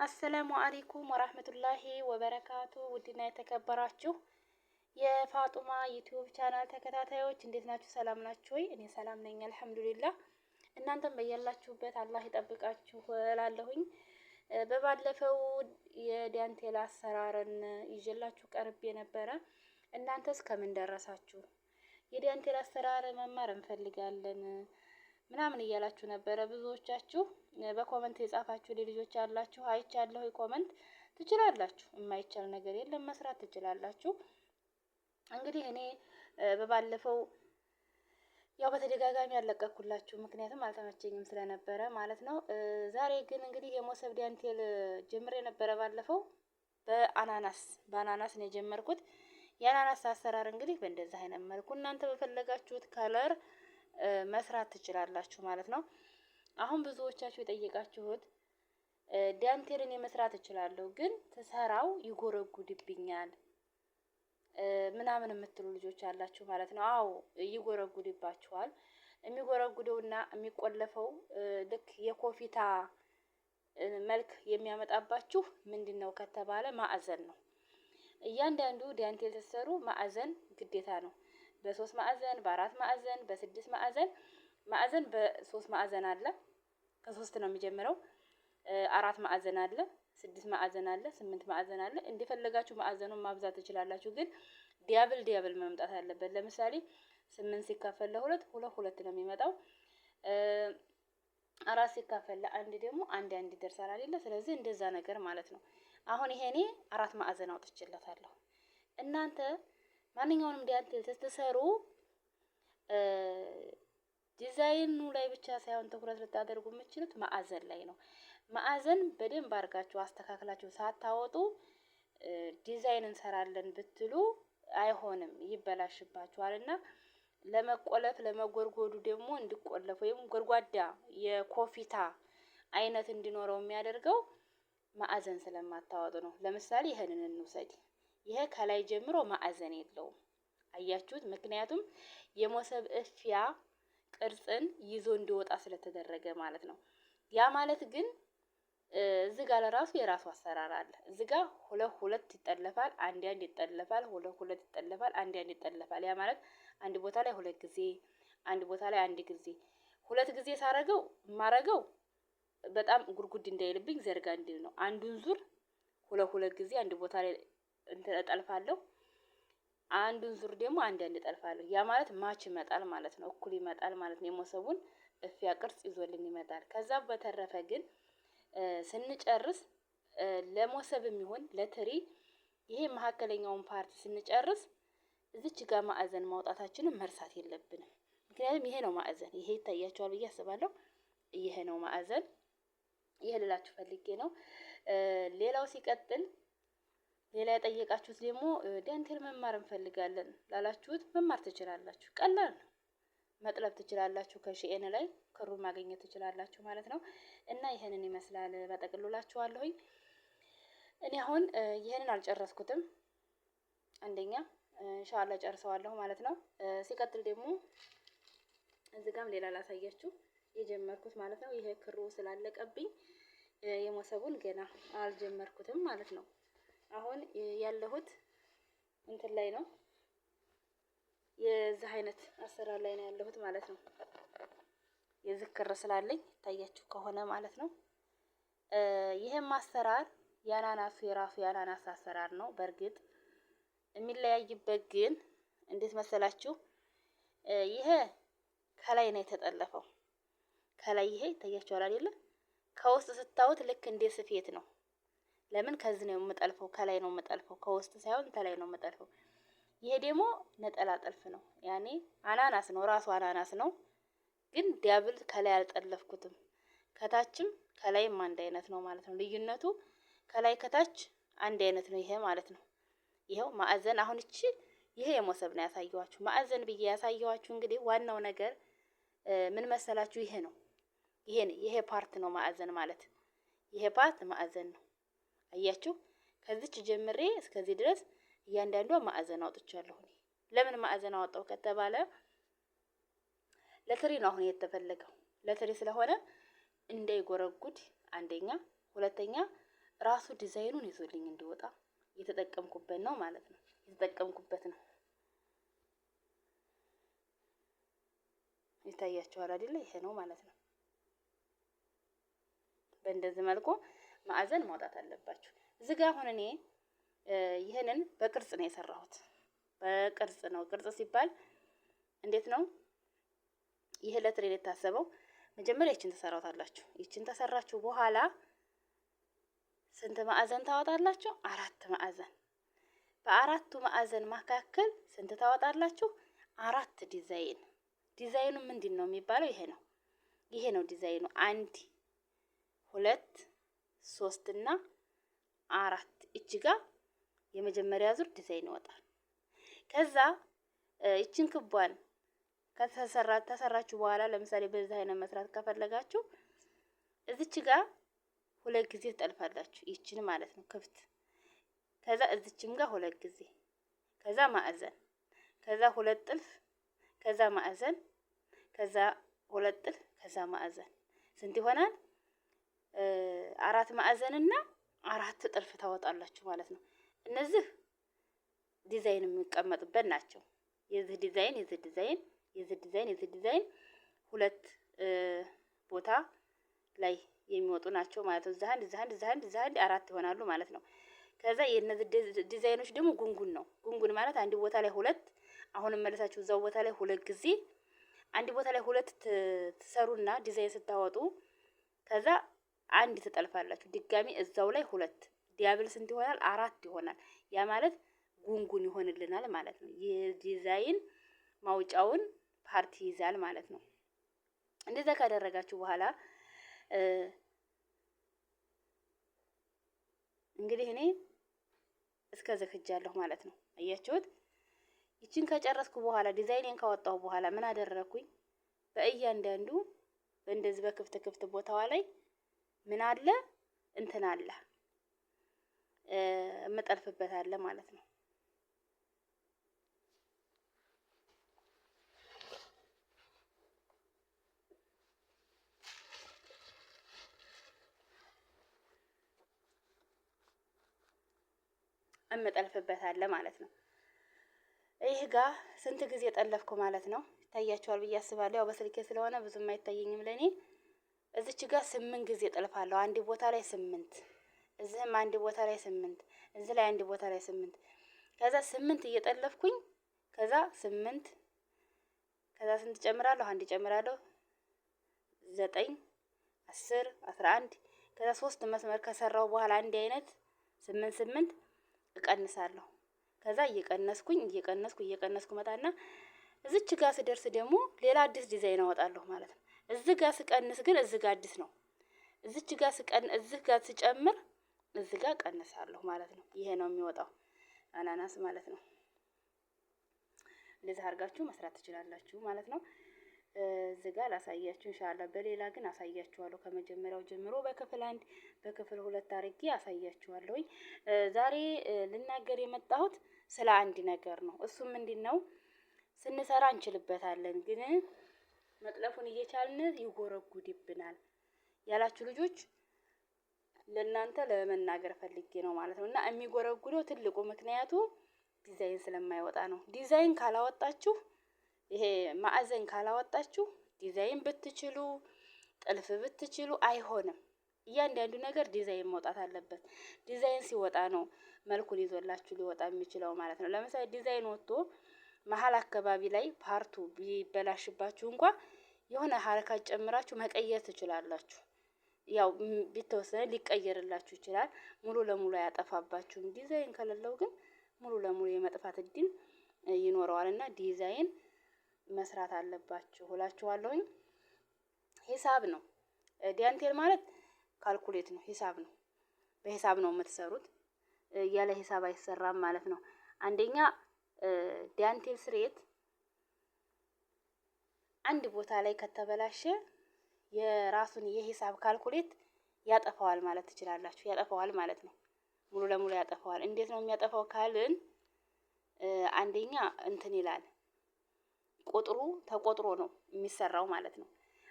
አሰላሙ አለይኩም ወራህመቱላሂ ወበረካቱ። ውድና የተከበራችሁ የፋጡማ ዩቲዩብ ቻናል ተከታታዮች እንዴት ናችሁ? ሰላም ናችሁ ወይ? እኔ ሰላም ነኝ አልሐምዱሊላህ። እናንተም በያላችሁበት አላህ ይጠብቃችሁ እላለሁኝ። በባለፈው የዳንቴል አሰራርን ይዤላችሁ ቀርቤ ነበረ። እናንተስ ከምን ደረሳችሁ? የዳንቴል አሰራር መማር እንፈልጋለን ምናምን እያላችሁ ነበረ ብዙዎቻችሁ። በኮመንት የጻፋችሁ ልጆች ያላችሁ አይቻለሁ። ኮመንት ትችላላችሁ፣ የማይቻል ነገር የለም፣ መስራት ትችላላችሁ። እንግዲህ እኔ በባለፈው ያው በተደጋጋሚ ያለቀኩላችሁ ምክንያቱም አልተመቸኝም ስለነበረ ማለት ነው። ዛሬ ግን እንግዲህ የሞሰብ ዳንቴል ጀምሬ ነበረ ባለፈው በአናናስ ነው የጀመርኩት። የአናናስ አሰራር እንግዲህ በእንደዚህ አይነት መልኩ እናንተ በፈለጋችሁት ከለር መስራት ትችላላችሁ ማለት ነው። አሁን ብዙዎቻችሁ የጠየቃችሁት ዳንቴልን የመስራት እችላለሁ ግን ትሰራው ይጎረጉድብኛል ምናምን የምትሉ ልጆች አላችሁ ማለት ነው። አዎ ይጎረጉድባችኋል። የሚጎረጉደውና የሚቆለፈው ልክ የኮፊታ መልክ የሚያመጣባችሁ ምንድነው ከተባለ ማዕዘን ነው። እያንዳንዱ ዳንቴል ስትሰሩ ማዕዘን ግዴታ ነው። በ3 ማዕዘን፣ በ4 ማዕዘን፣ በ6 ማዕዘን በ3 ማዕዘን አለ። ከ3 ነው የሚጀምረው። 4 ማዕዘን አለ፣ 6 ማዕዘን አለ፣ 8 ማዕዘን አለ። እንደፈለጋችሁ ማዕዘኑን ማብዛት ትችላላችሁ። ግን ዲያብል መምጣት አለበት። ለምሳሌ 8 ሲካፈል ለ2 2 ነው የሚመጣው። 4 ሲካፈል ለ1 ደግሞ 1 ይደርሳል አይደለ? ስለዚህ እንደዛ ነገር ማለት ነው። አሁን ይሄኔ 4 ማዕዘን አውጥቼለታለሁ። እናንተ ማንኛውንም ዳንቴል ስትሰሩ ዲዛይኑ ላይ ብቻ ሳይሆን ትኩረት ልታደርጉ የምትችሉት ማዕዘን ላይ ነው። ማዕዘን በደንብ አድርጋችሁ አስተካክላችሁ ሳታወጡ ዲዛይን እንሰራለን ብትሉ አይሆንም፣ ይበላሽባችኋልና ለመቆለፍ ለመጎርጎዱ ደግሞ እንዲቆለፍ ወይም ጎርጓዳ የኮፊታ አይነት እንዲኖረው የሚያደርገው ማዕዘን ስለማታወጡ ነው። ለምሳሌ ይሄንን እንውሰድ። ይሄ ከላይ ጀምሮ ማዕዘን የለውም። አያችሁት? ምክንያቱም የሞሰብ እፍያ ቅርጽን ይዞ እንዲወጣ ስለተደረገ ማለት ነው። ያ ማለት ግን እዚህ ጋር ለራሱ የራሱ አሰራር አለ። እዚህ ጋር 2 ይጠለፋል፣ አንድ ይጠለፋል፣ 2 ይጠለፋል፣ አንድ ይጠለፋል። ያ ማለት አንድ ቦታ ላይ 2 ጊዜ፣ አንድ ቦታ ላይ 1 ጊዜ፣ 2 ጊዜ ማረገው በጣም ጉርጉድ እንዳይልብኝ ዘርጋ እንዲል ነው። አንዱን ዙር 2 ጊዜ አንድ ቦታ ላይ እጠልፋለሁ። አንዱን ዙር ደግሞ አንድ እጠልፋለሁ። ያ ማለት ማች ይመጣል ማለት ነው፣ እኩል ይመጣል ማለት ነው። የሞሰቡን እፍያ ቅርጽ ይዞልን ይመጣል። ከዛ በተረፈ ግን ስንጨርስ ለሞሰብ የሚሆን ለትሪ ይሄ መካከለኛውን ፓርት ስንጨርስ እዚች ጋር ማዕዘን ማውጣታችንን መርሳት የለብንም። ምክንያቱም ይሄ ነው ማዕዘን። ይሄ ይታያችኋል ብዬ አስባለሁ። ይሄ ነው ማዕዘን። ይሄ ልላችሁ ፈልጌ ነው። ሌላው ሲቀጥል ሌላ የጠየቃችሁት ደግሞ ዳንቴል መማር እንፈልጋለን ላላችሁት መማር ትችላላችሁ። ቀላል ነው። መጥለብ ትችላላችሁ። ከሺኤን ላይ ክሩን ማግኘት ትችላላችሁ ማለት ነው። እና ይሄንን ይመስላል በጠቅልላችኋለሁኝ። እኔ አሁን ይሄንን አልጨረስኩትም። አንደኛ ኢንሻአላህ ጨርሰዋለሁ ማለት ነው። ሲቀጥል ደግሞ እዚህ ጋርም ሌላ ላሳያችሁ የጀመርኩት ማለት ነው። ይሄ ክሩ ስላለቀብኝ የሞሰቡን ገና አልጀመርኩትም ማለት ነው። አሁን ያለሁት እንትን ላይ ነው፣ የዚህ አይነት አሰራር ላይ ነው ያለሁት ማለት ነው። የዚህ ክር ስላለኝ ታያችሁ ከሆነ ማለት ነው። ይሄም አሰራር የአናናሱ የራሱ የአናናስ አሰራር ነው። በእርግጥ የሚለያይበት ግን እንዴት መሰላችሁ? ይሄ ከላይ ነው የተጠለፈው። ከላይ ይሄ ታያችኋል አይደለ? ከውስጥ ስታዩት ልክ እንደ ስፌት ነው። ለምን ከዚህ ነው የምጠልፈው፣ ከላይ ነው የምጠልፈው፣ ከውስጥ ሳይሆን ከላይ ነው የምጠልፈው። ይሄ ደግሞ ነጠላ ጥልፍ ነው። ያኔ አናናስ ነው፣ ራሱ አናናስ ነው። ግን ዲያብል ከላይ አልጠለፍኩትም። ከታችም ከላይም አንድ አይነት ነው ማለት ነው። ልዩነቱ ከላይ ከታች አንድ አይነት ነው ይሄ ማለት ነው። ይሄው ማዕዘን። አሁን ይሄ የሞሰብ ነው ያሳየዋችሁ። ማዕዘን ብዬ ያሳየዋችሁ እንግዲህ ዋናው ነገር ምን መሰላችሁ? ይሄ ነው። ይሄ ፓርት ነው ማዕዘን ማለት። ይሄ ፓርት ማዕዘን ነው። አያችሁ? ከዚች ጀምሬ እስከዚህ ድረስ እያንዳንዷ ማዕዘን አውጥቻለሁ። ለምን ማዕዘን አወጣው ከተባለ ለትሪ ነው አሁን የተፈለገው። ለትሪ ስለሆነ እንዳይጎረጉድ አንደኛ፣ ሁለተኛ ራሱ ዲዛይኑን ይዞልኝ እንዲወጣ እየተጠቀምኩበት ነው ማለት ነው። እየተጠቀምኩበት ነው። ይታያችኋል አይደለ? ይሄ ነው ማለት ነው። በእንደዚህ መልኩ ማዕዘን ማውጣት አለባችሁ። እዚህ ጋር አሁን እኔ ይሄንን በቅርጽ ነው የሰራሁት። በቅርጽ ነው። ቅርጽ ሲባል እንዴት ነው? ይሄ ለትሬል የታሰበው መጀመሪያ ይችን ተሰራውታላችሁ። ይችን ተሰራችሁ በኋላ ስንት ማዕዘን ታወጣላችሁ? 4 ማዕዘን። በአራቱ ማዕዘን መካከል ስንት ታወጣላችሁ? 4 ዲዛይን። ዲዛይኑ ምንድን ነው የሚባለው? ይሄ ነው። ይሄ ነው ዲዛይኑ። 1 2 3 እና 4 እጅ ጋር የመጀመሪያ ዙር ዲዛይን ይወጣል። ከዛ እቺን ክቧን ተሰራችሁ በኋላ ለምሳሌ በዚህ አይነት መስራት ከፈለጋችሁ እዚች ጋር 2 ጊዜ ትጠልፋላችሁ። ይቺን ማለት ነው ክፍት። ከዛ እዚችም ጋር 2 ጊዜ፣ ከዛ ማዕዘን፣ ከዛ 2 ጥልፍ፣ ከዛ ማዕዘን፣ ከዛ 2 ጥልፍ፣ ከዛ ማዕዘን። ስንት ይሆናል? 4 ማዕዘን እና 4 ጥልፍ ታወጣላችሁ ማለት ነው። እነዚህ ዲዛይን የሚቀመጡበት ናቸው። የዚህ ዲዛይን የዚህ ዲዛይን የዚህ ዲዛይን የዚህ ዲዛይን 2 ቦታ ላይ የሚወጡ ናቸው ማለት ነው። ዛንድ 4 ይሆናሉ ማለት ነው። ከዛ የነዚህ ዲዛይኖች ደግሞ ጉንጉን ነው። ጉንጉን ማለት አንድ ቦታ ላይ 2፣ አሁንም መልሳችሁ እዛው ቦታ ላይ 2 ጊዜ አንድ ቦታ ላይ 2 ትሰሩና ዲዛይን ስታወጡ ከዛ 1 ትጠልፋላችሁ። ድጋሚ እዛው ላይ 2 ዲያብል ስንት ይሆናል? 4 ይሆናል። ያ ማለት ጉንጉን ይሆንልናል ማለት ነው። የዲዛይን ማውጫውን ፓርቲ ይዛል ማለት ነው። እንደዛ ካደረጋችሁ በኋላ እንግዲህ እኔ እስከ ዘክጃለሁ ማለት ነው። አያችሁት? ይችን ከጨረስኩ በኋላ ዲዛይኔን ካወጣሁ በኋላ ምን አደረኩኝ? በእያንዳንዱ በእንደዚህ በክፍት ክፍት ቦታዋ ላይ ምን አለ እንትን አለ እመጠልፍበት አለ ማለት ነው። እመጠልፍበት አለ ማለት ነው። ይሄ ጋር ስንት ጊዜ ጠለፍኩ ማለት ነው? ይታያችኋል ብዬ አስባለሁ። ያው በስልኬ ስለሆነ ብዙም አይታየኝም ለኔ። እዚች ጋር 8 ጊዜ ጠልፋለሁ። አንድ ቦታ ላይ 8፣ እዚህም አንድ ቦታ ላይ 8፣ እዚህ ላይ አንድ ቦታ ላይ 8። ከዛ 8 እየጠለፍኩኝ ከዛ 8 ከዛ ስንት ጨምራለሁ? 1 ጨምራለሁ 9 10 11 ከዛ 3 መስመር ከሰራው በኋላ አንድ አይነት 8 8 እቀንሳለሁ። ከዛ እየቀነስኩ መጣና እዚች ጋር ስደርስ ደግሞ ሌላ አዲስ ዲዛይን አወጣለሁ ማለት ነው። እዚህ ጋር ስቀንስ ግን እዚህ ጋር አዲስ ነው። እዚች ጋር እዚህ ጋር ስጨምር እዚህ ጋር ቀንሳለሁ ማለት ነው። ይሄ ነው የሚወጣው አናናስ ማለት ነው። እንደዚህ አድርጋችሁ መስራት ትችላላችሁ ማለት ነው። እዚህ ጋር ላሳያችሁ ኢንሻአላህ። በሌላ ግን አሳያችኋለሁ ከመጀመሪያው ጀምሮ በክፍል 1 በክፍል 2 አድርጌ አሳያችኋለሁ። ዛሬ ልናገር የመጣሁት ስለ አንድ ነገር ነው። እሱም ምንድነው? ስንሰራ እንችልበታለን ግን መጥለፉን እየቻልን ይጎረጉድብናል ያላችሁ ልጆች ለእናንተ ለመናገር ፈልጌ ነው ማለት ነው። እና የሚጎረጉደው ትልቁ ምክንያቱ ዲዛይን ስለማይወጣ ነው። ዲዛይን ካላወጣችሁ ይሄ ማዕዘን ካላወጣችሁ ዲዛይን ብትችሉ ጥልፍ ብትችሉ አይሆንም። እያንዳንዱ ነገር ዲዛይን መውጣት አለበት። ዲዛይን ሲወጣ ነው መልኩን ይዞላችሁ ሊወጣ የሚችለው ማለት ነው። ለምሳሌ ዲዛይን ወጥቶ መሀል አካባቢ ላይ ፓርቱ ቢበላሽባችሁ እንኳን የሆነ ሀረካት ጨምራችሁ መቀየር ትችላላችሁ። ያው ቢተወሰነ ሊቀየርላችሁ ይችላል። ሙሉ ለሙሉ አያጠፋባችሁም። ዲዛይን ከሌለው ግን ሙሉ ለሙሉ የመጥፋት እድል ይኖረዋልና ዲዛይን መስራት አለባችሁ እላችኋለሁኝ። ሂሳብ ነው። ዳንቴል ማለት ካልኩሌት ነው፣ ሂሳብ ነው። በሂሳብ ነው የምትሰሩት። ያለ ሂሳብ አይሰራም ማለት ነው። አንደኛ ዳንቴል ስሬት አንድ ቦታ ላይ ከተበላሸ የራሱን የሂሳብ ካልኩሌት ያጠፋዋል ማለት ትችላላችሁ። ያጠፋዋል ማለት ነው። ሙሉ ለሙሉ ያጠፋዋል። እንዴት ነው የሚያጠፋው ካልን አንደኛ እንትን ይላል። ቁጥሩ ተቆጥሮ ነው የሚሰራው ማለት ነው።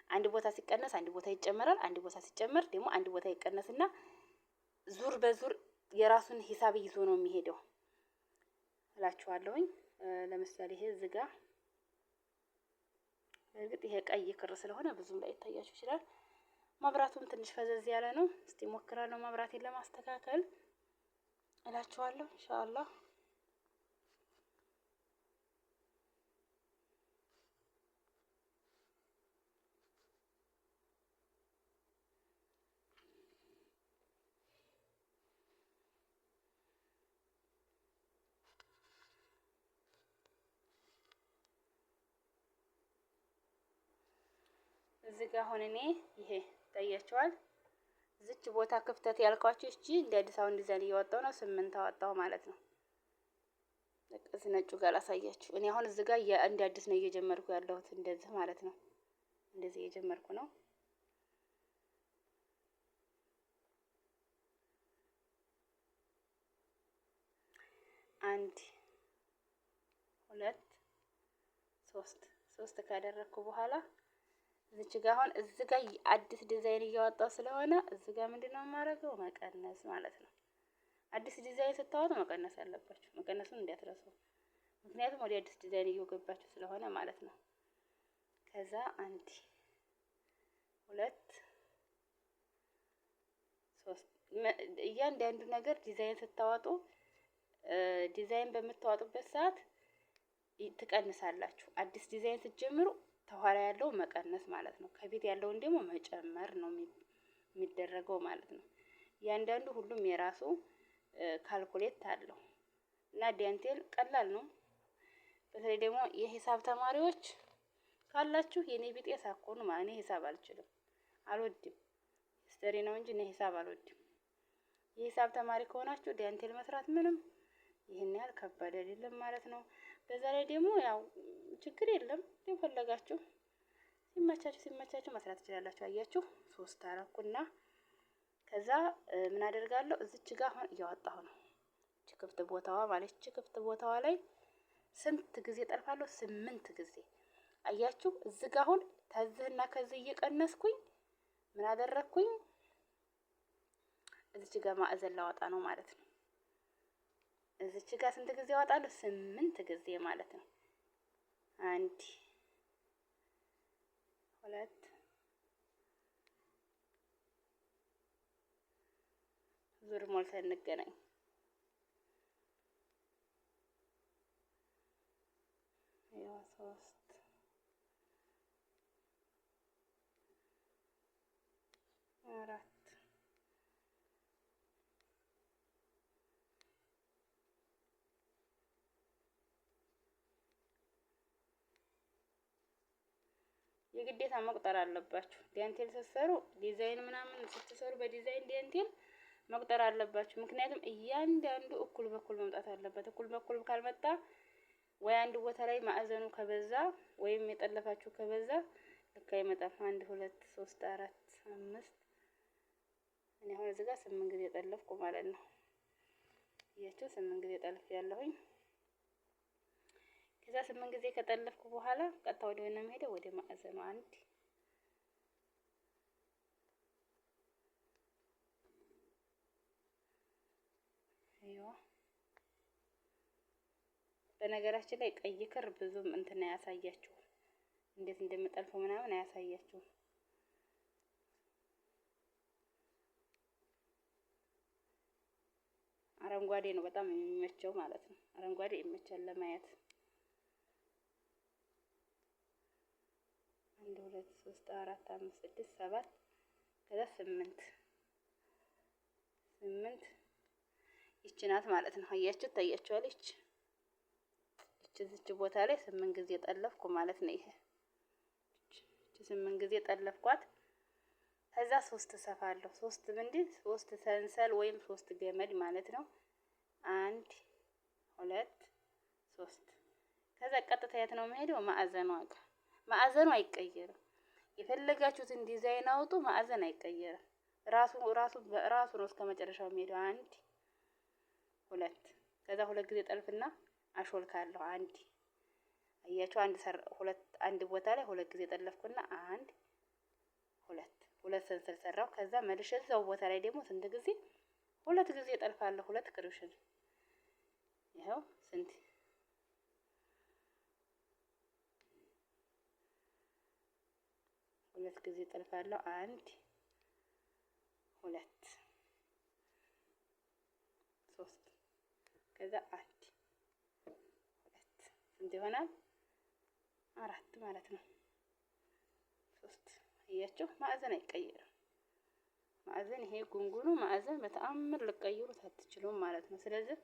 አንድ ቦታ ሲቀነስ አንድ ቦታ ይጨመራል። አንድ ቦታ ሲጨመር ደግሞ አንድ ቦታ ይቀነስና ዙር በዙር የራሱን ሂሳብ ይዞ ነው የሚሄደው እላችኋለሁኝ። ለምሳሌ ይሄ እዚህ ጋር እርግጥ ይሄ ቀይ ክር ስለሆነ ብዙም ላይ ይታያችሁ ይችላል። መብራቱም ትንሽ ፈዘዝ ያለ ነው። እስቲ ሞክራለሁ መብራቴን ለማስተካከል እላችኋለሁ ኢንሻአላህ። እዚህ ጋር አሁን እኔ ይሄ ይታያችኋል። እዚች ቦታ ክፍተት ያልኳችሁ እቺ እንደ አዲስ አሁን ዲዛይን እያወጣሁ ነው። 8 አወጣሁ ማለት ነው። እዚህ ነጩ ጋር ላሳያችሁ። እኔ አሁን እዚህ ጋር እንደ አዲስ ነው እየጀመርኩ ያለሁት እንደዚህ ማለት ነው። እንደዚህ እየጀመርኩ ነው። አንድ ሁለት ሶስት ካደረኩ በኋላ እዚች ጋር አሁን እዚህ ጋር አዲስ ዲዛይን እያወጣሁ ስለሆነ እዚህ ጋር ምንድነው የማደርገው? መቀነስ ማለት ነው። አዲስ ዲዛይን ስታወጡ መቀነስ አለባችሁ። መቀነሱን እንዳትረሱ፣ ምክንያቱም ወደ አዲስ ዲዛይን እየገባችሁ ስለሆነ ማለት ነው። ከዛ አንድ ሁለት ሶስት እያንዳንዱ ነገር ዲዛይን ስታወጡ ዲዛይን በምታወጡበት ሰዓት ትቀንሳላችሁ። አዲስ ዲዛይን ስትጀምሩ ተኋላ ያለው መቀነስ ማለት ነው። ከፊት ያለውን ደግሞ መጨመር ነው የሚደረገው ማለት ነው። እያንዳንዱ ሁሉም የራሱ ካልኩሌት አለው እና ዳንቴል ቀላል ነው። በተለይ ደግሞ የሂሳብ ተማሪዎች ካላችሁ የኔ ቢጤ ሳኮኑ ማለት እኔ ሂሳብ አልችልም፣ አልወድም። ሂስትሪ ነው እንጂ እኔ ሂሳብ አልወድም። የሂሳብ ተማሪ ከሆናችሁ ዳንቴል መስራት ምንም ይሄን ያህል ከባድ አይደለም ማለት ነው። በዛ ላይ ደግሞ ያው ችግር የለም የፈለጋችሁ ሲመቻችሁ መስራት ትችላላችሁ። አያችሁ 3 አረኩና ከዛ ምን አደርጋለሁ? እዚች ጋር አሁን እያወጣሁ ነው። እቺ ክፍት ቦታዋ ማለት እቺ ክፍት ቦታዋ ላይ ስንት ጊዜ ጠልፋለሁ? 8 ጊዜ። አያችሁ እዚህ ጋር አሁን ከዚህና ከዚህ እየቀነስኩኝ ምን አደረኩኝ? እዚች ጋር ማዕዘን ላወጣ ነው ማለት ነው። እዚች ጋር ስንት ጊዜ አወጣለሁ? 8 ጊዜ ማለት ነው። 1 2 ዙር ሞልተን እንገናኝ። ያው 3 4 የግዴታ መቁጠር አለባችሁ። ዳንቴል ስትሰሩ ዲዛይን ምናምን ስትሰሩ በዲዛይን ዳንቴል መቁጠር አለባችሁ። ምክንያቱም እያንዳንዱ እኩል በኩል መምጣት አለበት። እኩል በኩል ካልመጣ ወይ አንድ ቦታ ላይ ማዕዘኑ ከበዛ ወይም የጠለፋችሁ ከበዛ ልክ አይመጣም። 1 2 3 4 5 እኔ አሁን እዚህ ጋር 8 ጊዜ ጠለፍኩ ማለት ነው። እያችሁ 8 ጊዜ ጠልፍ ያለሁኝ። ከዛ 8 ጊዜ ከጠለፍኩ በኋላ ቀጥታ ወደ ወና መሄደው ወደ ማዕዘኑ አንድ በነገራችን ላይ ቀይ ክር ብዙም እንትን አያሳያችሁም፣ እንዴት እንደምጠልፈው ምናምን አያሳያችሁም። አረንጓዴ ነው በጣም የሚመቸው ማለት ነው። አረንጓዴ ይመቻል ለማየት። 1 2 3 4 5 6 7 ከዛ 8 ይቺ ናት ማለት ነው። አያችሁ ታያችኋለች። እዚች ቦታ ላይ 8 ጊዜ ጠለፍኩ ማለት ነው። ይሄ እቺ 8 ጊዜ ጠለፍኳት። ከዛ 3 ሰፋለሁ። 3 ምንድን 3 ሰንሰል ወይም 3 ገመድ ማለት ነው። 1 2 3 ከዛ ቀጥታ የት ነው የምሄደው? ማዕዘኑ ጋር። ማዕዘኑ አይቀየርም። የፈለጋችሁትን ዲዛይን አውጡ፣ ማዕዘን አይቀየርም። ራሱ ነው እስከ መጨረሻው የሚሄደው። 1 2 ከዛ 2 ጊዜ ጠልፍና አሾልካለሁ። 1 አያችሁ አንድ ቦታ ላይ 2 ጊዜ ጠለፍኩና 1 2 ሰንሰል ሰራው። ከዛ መልሼ እዛው ቦታ ላይ ደግሞ ስንት ጊዜ ሁለት ጊዜ ጠልፋለሁ። ሁለት ክሮሼት ይኸው ስንት ሁለት ጊዜ ጠልፋለሁ። አንድ ሁለት ሶስት ከዛ አንድ ሁለት ስንት ይሆናል? አራት ማለት ነው። ሶስት እያችሁ ማዕዘን አይቀየርም። ማዕዘን ይሄ ጉንጉኑ ማዕዘን በተአምር ልቀይሩት አትችሉም ማለት ነው። ስለዚህ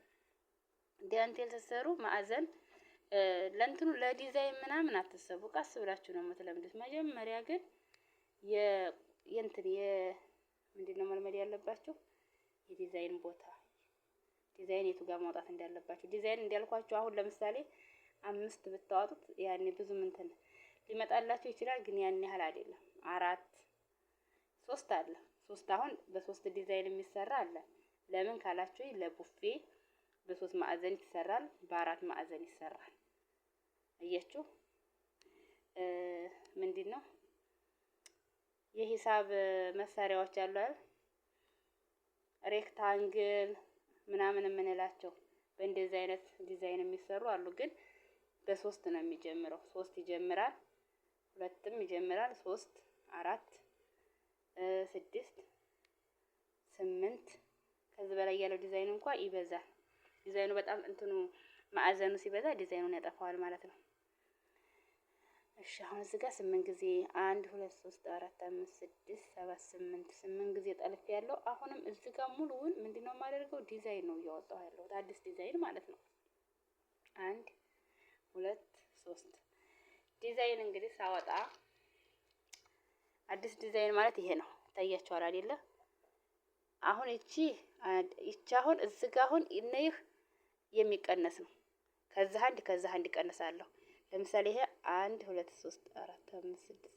ዳንቴል ስትሰሩ ማዕዘን ለእንትኑ ለዲዛይን ምናምን አትሰቡ። ቀስ ብላችሁ ነው የምትለምዱት። መጀመሪያ ግን ምንድነው መልመድ ያለባችሁ? የዲዛይን ቦታ ዲዛይን የቱ ጋር ማውጣት እንዳለባችሁ። ዲዛይን እንዳልኳችሁ አሁን ለምሳሌ 5 ብታወጡት ያኔ ብዙም እንትን ሊመጣላችሁ ይችላል፣ ግን ያን ያህል አይደለም። 4 3 አለ 3 አሁን በ3 ዲዛይን የሚሰራ አለ። ለምን ካላችሁ ለቡፌ በ3 ማዕዘን ይሰራል፣ በ4 ማዕዘን ይሰራል። አያችሁ ምንድነው የሂሳብ መሳሪያዎች አሉ አይደል? ሬክታንግል ምናምን የምንላቸው በእንደዚህ አይነት ዲዛይን የሚሰሩ አሉ። ግን በ3 ነው የሚጀምረው። 3 ይጀምራል፣ 2ም ይጀምራል፣ 3 4 6 8 ከዚህ በላይ ያለው ዲዛይን እንኳን ይበዛል። ዲዛይኑ በጣም እንትኑ ማዕዘኑ ሲበዛ ዲዛይኑን ያጠፋዋል ማለት ነው። እሺ አሁን እዚህ ጋር 8 ጊዜ 1 2 3 4 5 6 7 8 ጊዜ ጠልፍ ያለው። አሁንም እዚህ ጋር ሙሉውን ምንድነው የማደርገው? ዲዛይን ነው እያወጣሁ ያለው አዲስ ዲዛይን ማለት ነው። 1 2 3 ዲዛይን እንግዲህ ሳወጣ አዲስ ዲዛይን ማለት ይሄ ነው። ታያችኋል አይደለ? አሁን ይቺ አሁን እዚህ ጋር አሁን እነይህ የሚቀነስ ነው። ከዛ አንድ ይቀነሳለሁ። ለምሳሌ ይሄ 1 2 3 4 5 6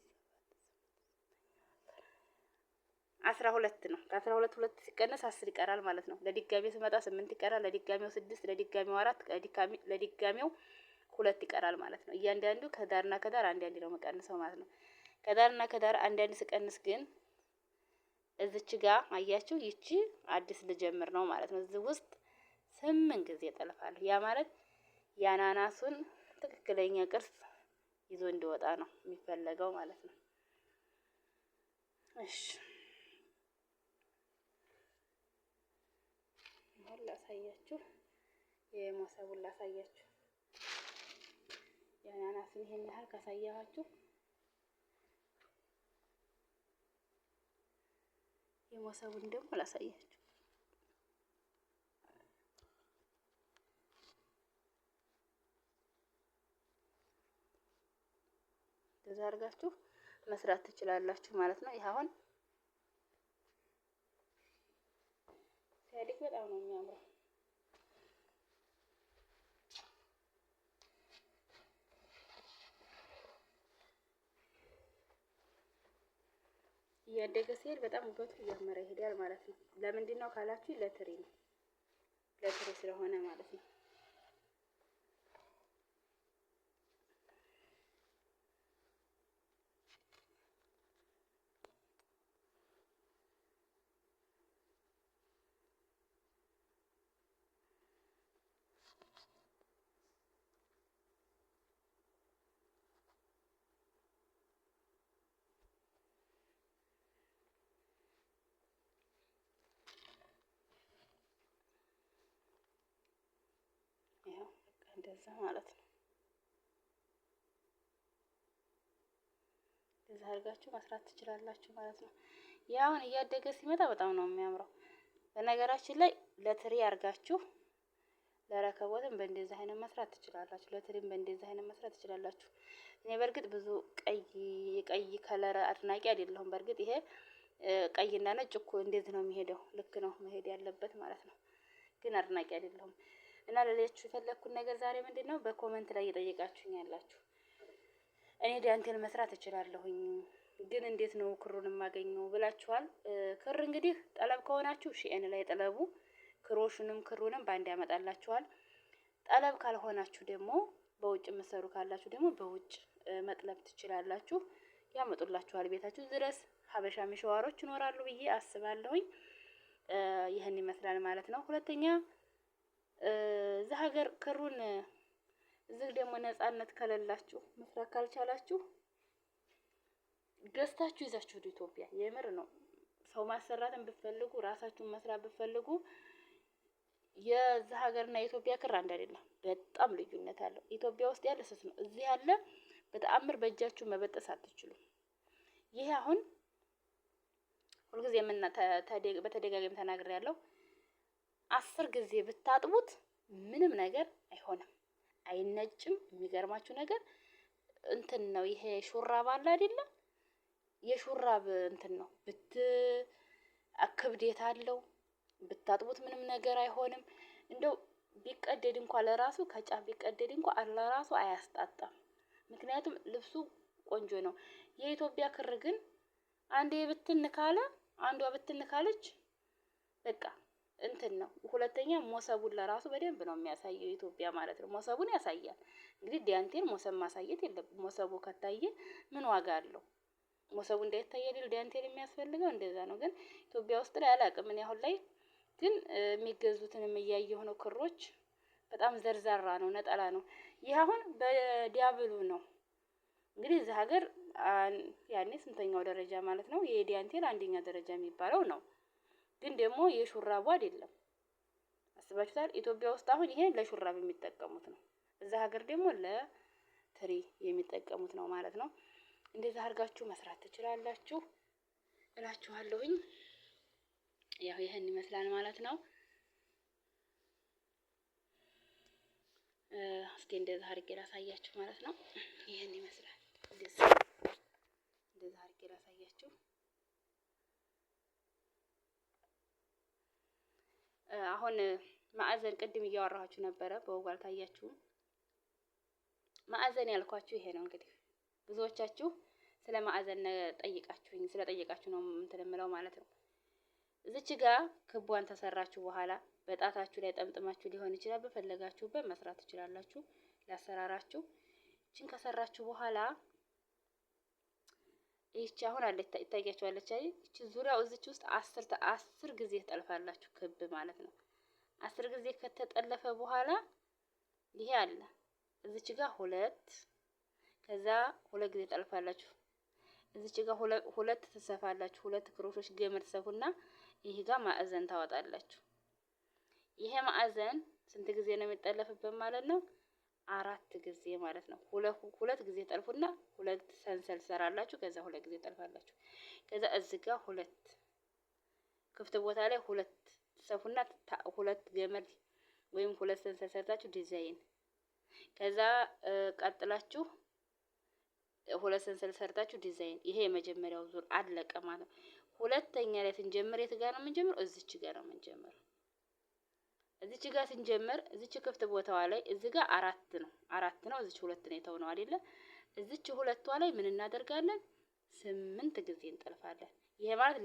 12 ነው። ከ12 2 ሲቀነስ 10 ይቀራል ማለት ነው። ለድጋሜ ስመጣ 8 ይቀራል። ለድጋሜው 6፣ ለድጋሜው 4፣ ለድጋሜው 2 ይቀራል ማለት ነው። እያንዳንዱ ከዳርና ከዳር አንድ ነው መቀነሰው ማለት ነው። ከዳርና ከዳር አንድ ስቀንስ ግን እዚች ጋር አያችሁ ይቺ አዲስ ልጀምር ነው ማለት ነው። እዚህ ውስጥ 8 ጊዜ ጠልፋለሁ። ያ ማለት ያናናሱን ትክክለኛ ቅርጽ ይዞ እንዲወጣ ነው የሚፈለገው ማለት ነው። እሺ አሁን ላሳያችሁ፣ የሞሰቡን ላሳያችሁ። ያናናሱን ይሄን ያህል ካሳያችሁ የሞሰቡን ደግሞ ላሳያችሁ። እንደዛ አድርጋችሁ መስራት ትችላላችሁ ማለት ነው። ይሄ አሁን ሲያድግ በጣም ነው የሚያምረው። እያደገ ሲሄድ በጣም ውበቱ እያመረ ይሄዳል ማለት ነው። ለምንድን ነው ካላችሁ ለትሪ ነው። ለትሪ ስለሆነ ማለት ነው። እንደዛ ማለት ነው። እንደዛ አድርጋችሁ መስራት ትችላላችሁ ማለት ነው። ያውን እያደገ ሲመጣ በጣም ነው የሚያምረው። በነገራችን ላይ ለትሪ አድርጋችሁ ለረከቦትም በእንደዚህ አይነት መስራት ትችላላችሁ። ለትሪም በእንደዚህ አይነት መስራት ትችላላችሁ። እኔ በርግጥ ብዙ ቀይ ከለር አድናቂ አይደለሁም። በርግጥ ይሄ ቀይና ነጭ እኮ እንደዚህ ነው የሚሄደው። ልክ ነው መሄድ ያለበት ማለት ነው። ግን አድናቂ አይደለሁም። እና ለሌሎቹ የፈለኩት ነገር ዛሬ ምንድነው በኮሜንት ላይ እየጠየቃችሁኝ ያላችሁ እኔ ዳንቴል መስራት እችላለሁኝ ግን እንዴት ነው ክሩን የማገኘው ብላችኋል። ክር እንግዲህ ጠለብ ከሆናችሁ ሺኤን ላይ ጠለቡ፣ ክሩንም ባንድ ያመጣላችኋል። ጠለብ ካልሆናችሁ ደግሞ በውጭ መሰሩ ካላችሁ ደግሞ በውጭ መጥለብ ትችላላችሁ። ያመጡላችኋል ቤታችሁ ድረስ። ሀበሻ ሚሸዋሮች ይኖራሉ ብዬ አስባለሁኝ። ይህን ይመስላል ማለት ነው። ሁለተኛ እዚህ ሀገር ክሩን እዚህ ደግሞ ነፃነት ከሌላችሁ መስራት ካልቻላችሁ ገዝታችሁ ይዛችሁ ወደ ኢትዮጵያ የምር ነው። ሰው ማሰራትን ብትፈልጉ ራሳችሁን መስራት ብትፈልጉ የዚህ ሀገርና የኢትዮጵያ ክር አንድ አይደለም። በጣም ልዩነት አለው። ኢትዮጵያ ውስጥ ያለ ስስ ነው። እዚህ ያለ በተአምር በእጃችሁ መበጠስ አትችሉም። ይሄ አሁን ሁልጊዜ በተደጋጋሚ ተናግሬያለሁ። 10 ጊዜ ብታጥቡት ምንም ነገር አይሆንም፣ አይነጭም። የሚገርማችሁ ነገር እንትን ነው። ይሄ ሹራብ አለ አይደለም? የሹራብ እንትን ነው። ክብደት አለው። ብታጥቡት ምንም ነገር አይሆንም። እንደው ቢቀደድ እንኳን ለራሱ ከጫፍ ቢቀደድ እንኳን ለራሱ አያስጣጣም። ምክንያቱም ልብሱ ቆንጆ ነው። የኢትዮጵያ ክር ግን አንዴ ብትን ካለ አንዷ ብትን ካለች በቃ እንትን ነው። ሁለተኛ ሞሰቡን ለራሱ በደንብ ነው የሚያሳየው ኢትዮጵያ ማለት ነው። ሞሰቡን ያሳያል። እንግዲህ ዲያንቴል ሞሰብ ማሳየት የለብም። ሞሰቡ ከታየ ምን ዋጋ አለው? ሞሰቡ እንዳይታይ አይደል ዲያንቴል የሚያስፈልገው? እንደዛ ነው። ግን ኢትዮጵያ ውስጥ ላይ አላውቅም እኔ አሁን ላይ ግን የሚገዙትንም እያየሁ ነው። ክሮች በጣም ዘርዛራ ነው፣ ነጠላ ነው። ይህ አሁን በዲያብሉ ነው እንግዲህ እዚህ ሀገር ያኔ ስንተኛው ደረጃ ማለት ነው? የዲያንቴል አንደኛ ደረጃ የሚባለው ነው። ግን ደግሞ የሹራቡ አይደለም። አስባችሁታል? ኢትዮጵያ ውስጥ አሁን ይሄ ለሹራብ የሚጠቀሙት ነው። እዛ ሀገር ደግሞ ለትሪ የሚጠቀሙት ነው ማለት ነው። እንደዛ አድርጋችሁ መስራት ትችላላችሁ እላችኋለሁኝ። ያው ይሄን ይመስላል ማለት ነው። እስኪ እንደዛ አድርጌ ላሳያችሁ ማለት ነው። ይሄን ይመስላል። እንደዛ አድርጌ ላሳያችሁ። አሁን ማዕዘን ቅድም እያወራኋችሁ ነበረ፣ በወጉ አልታያችሁም። ማዕዘን ያልኳችሁ ይሄ ነው። እንግዲህ ብዙዎቻችሁ ስለ ማዕዘን ስለጠየቃችሁ ነው እንትን የምለው ማለት ነው። እዚች ጋር ክቧን ተሰራችሁ በኋላ በጣታችሁ ላይ ጠምጥማችሁ ሊሆን ይችላል፣ በፈለጋችሁበት መስራት ትችላላችሁ። ላሰራራችሁ እቺን ከሰራችሁ በኋላ ይህች አሁን አለ ይታያችኋለች አይደል? እቺ ዙሪያው እዚች ውስጥ 10 ጊዜ ትጠልፋላችሁ፣ ክብ ማለት ነው። 10 ጊዜ ከተጠለፈ በኋላ ይሄ አለ እዚች ጋር 2 ከዛ 2 ጊዜ ጠልፋላችሁ። እዚች ጋር 2 ትሰፋላችሁ። 2 ክሮሾች ገመድ ትሰፉና ይሄ ጋር ማዕዘን ታወጣላችሁ። ይሄ ማዕዘን ስንት ጊዜ ነው የሚጠለፍበት ማለት ነው? 4 ጊዜ ማለት ነው። 2 ጊዜ ጠልፉና 2 ሰንሰል ሰራላችሁ። ከዛ 2 ጊዜ ጠልፋላችሁ። ከዛ እዚህ ጋር 2 ክፍት ቦታ ላይ 2 ትሰፉና 2 ገመድ ወይም 2 ሰንሰል ሰርታችሁ ዲዛይን። ከዛ ቀጥላችሁ 2 ሰንሰል ሰርታችሁ ዲዛይን። ይሄ የመጀመሪያው ዙር አለቀ ማለት ነው። ሁለተኛ ላይ ስንጀምር የት ጋር ነው የምንጀምረው? እዚች ጋር ነው የምንጀምረው። እዚች ጋር ስንጀምር እዚች ክፍት ቦታዋ ላይ እዚህ ጋር 4 ነው። እዚች 2 ነው የተውነው አይደለ? እዚች 2ቷ ላይ ምን እናደርጋለን? 8 ጊዜ እንጠልፋለን። ይሄ ማለት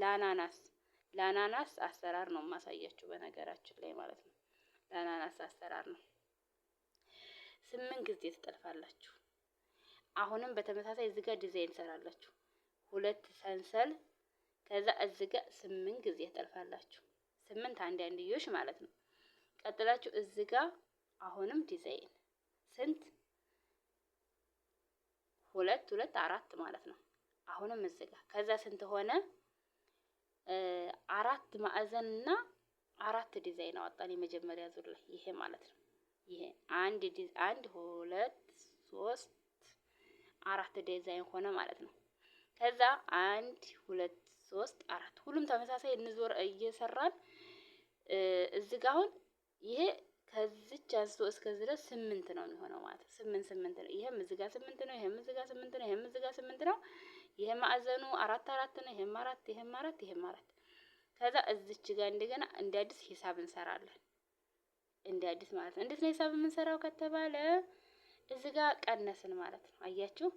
ለአናናስ አሰራር ነው የማሳያችሁ በነገራችን ላይ ማለት ነው። ለአናናስ አሰራር ነው። 8 ጊዜ ትጠልፋላችሁ። አሁንም በተመሳሳይ እዚህ ጋር ዲዛይን ሰራላችሁ። 2 ሰንሰል ከዛ እዚህ ጋር 8 ጊዜ ትጠልፋላችሁ። 8 አንድዮሽ ማለት ነው። ቀጥላችሁ እዚህ ጋር አሁንም ዲዛይን ስንት 2 2 4 ማለት ነው። አሁንም እዚህ ጋር ከዛ ስንት ሆነ? 4 ማዕዘንና 4 ዲዛይን አወጣን የመጀመሪያ ዙር ላይ ይሄ ማለት ነው። ይሄ 1 2 3 4 ዲዛይን ሆነ ማለት ነው። ከዛ 1 2 3 4 ሁሉም ተመሳሳይ እንዞር እየሰራን እዚህ ጋር አሁን ይሄ ከዚች አንስቶ እስከዚህ ድረስ 8 ነው የሚሆነው ማለት ነው። 8 ነው። ይሄም እዚህ ጋር 8 ነው። ይሄም እዚህ ጋር 8 ነው። ይሄም እዚህ ጋር 8 ነው። ይሄ ማዕዘኑ 4 ነው። ይሄም 4 ይሄም 4 ይሄም 4 ከዛ እዚች ጋር እንደገና እንደ አዲስ ሂሳብ እንሰራለን። እንደ አዲስ ማለት ነው። እንዴት ነው ሂሳብ የምንሰራው ከተባለ እዚህ ጋር ቀነስን ማለት ነው። አያችሁ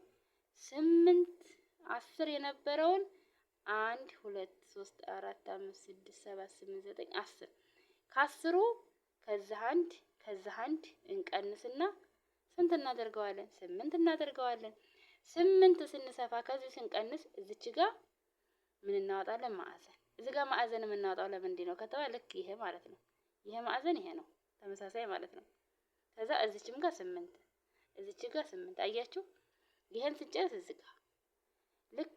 8 10 የነበረውን 1 2 3 4 5 6 7 8 9 10 ከአስሩ ከዛ አንድ እንቀንስና ስንት እናደርገዋለን? 8 እናደርገዋለን። 8 ስንሰፋ ከዚህ ስንቀንስ እዚች ጋር ምን እናወጣለን? ማዕዘን እዚህ ጋር ማዕዘን የምናወጣው ለምንድን ነው ከተባለ ልክ ይሄ ማለት ነው። ይሄ ማዕዘን ይሄ ነው ተመሳሳይ ማለት ነው። ከዛ እዚችም ጋር 8 እዚች ጋር 8 አያችሁ። ይሄን ስጨርስ እዚህ ጋር ልክ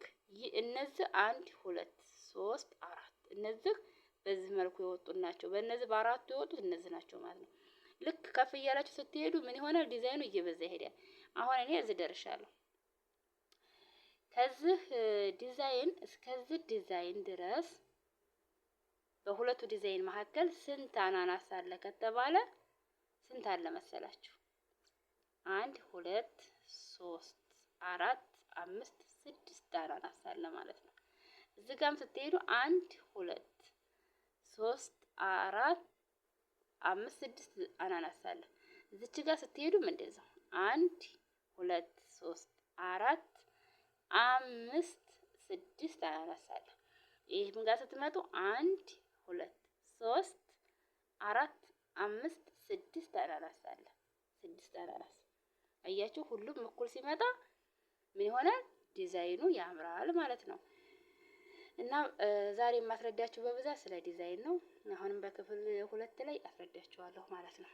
እነዚህ 1 2 3 4 እነዚህ በዚህ መልኩ የወጡ ናቸው። በእነዚህ በአራቱ የወጡት እነዚህ ናቸው ማለት ነው። ልክ ከፍ እያላችሁ ስትሄዱ ምን ይሆናል? ዲዛይኑ እየበዛ ይሄዳል። አሁን እኔ እዚህ ደርሻለሁ። ከዚህ ዲዛይን እስከዚህ ዲዛይን ድረስ በሁለቱ ዲዛይን መካከል ስንት አናናስ አለ ከተባለ ስንት አለ መሰላችሁ? 1 2 3 4 5 6 አናናስ አለ ማለት ነው። እዚህ ጋርም ስትሄዱ 1 2 3 4 5 6 አናናስ አለ። እዚች ጋር ስትሄዱም እንደዛው 1 2 3 4 5 6 አናናስ አለ። ይሄም ጋር ስትመጡ 1 2 3 4 5 6 አናናስ አለ። 6 አናናስ አያችሁ። ሁሉም እኩል ሲመጣ ምን ይሆናል? ዲዛይኑ ያምራል ማለት ነው። እና ዛሬ የማስረዳችሁ በብዛት ስለ ዲዛይን ነው። አሁንም በክፍል 2 ላይ አስረዳችኋለሁ ማለት ነው።